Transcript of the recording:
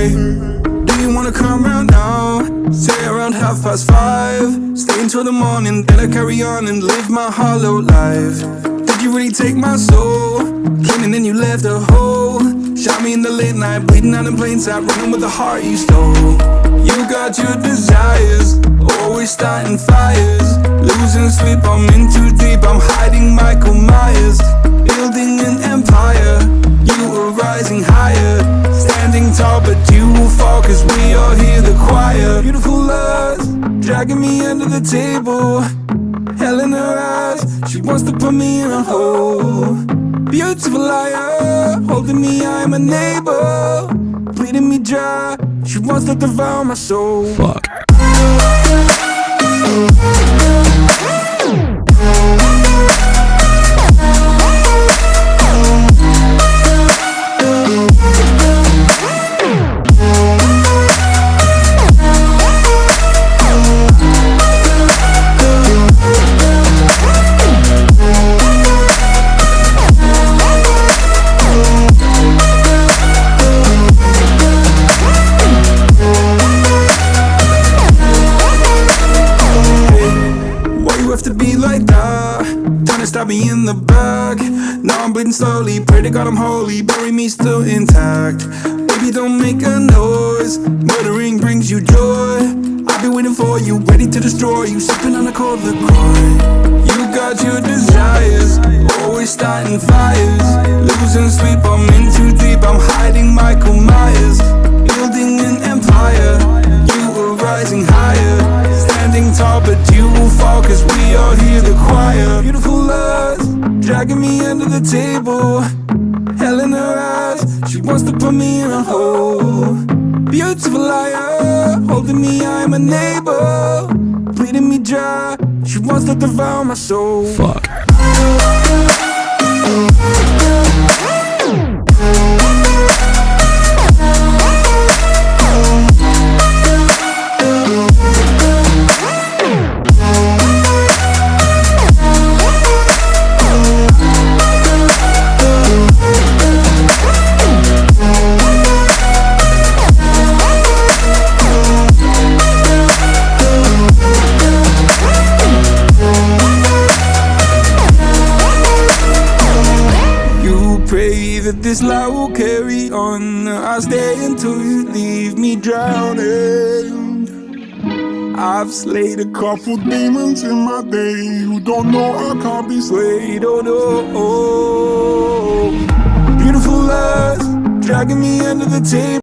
Hey, do you wanna come round now? Say around 5:30. Stay until the morning, then I carry on and live my hollow life. Did you really take my soul? Came and then you left a hole. Shot me in the late night, bleeding out in plain sight, running with the heart you stole. You got your desires, always starting fires. Losing sleep, I'm in too deep, I'm hiding Michael Myers. Building an empire, you were rising higher. Standing tall, but you will fall, cause we all hear the choir. Beautiful lust, dragging me under the table. Hell in her eyes, she wants to put me in a hole. Beautiful liar, holding me, I'm a neighbor. Bleeding me dry, she wants to devour my soul. Fuck. To be like that, trying to stab me in the back. Now I'm bleeding slowly, pray to God I'm holy, bury me still intact. Baby, don't make a noise, murdering brings you joy. I've been waiting for you, ready to destroy you, sipping on a cold liqueur. You got your desires, always starting fires. Losing sleep, I'm in too deep, I'm hiding Michael Myers. Building an empire, you were rising higher. Standing tall, but you will fall, cause we all hear the choir. Beautiful lust, dragging me under the table. Hell in her eyes, she wants to put me in a hole. Beautiful liar, holding me, I'm a neighbor. Bleeding me dry, she wants to devour my soul. Fuck. Pray that this light will carry on. I'll stay until you leave me drowning. I've slayed a couple demons in my day who don't know I can't be swayed. Oh no. Beautiful lust, dragging me under the table.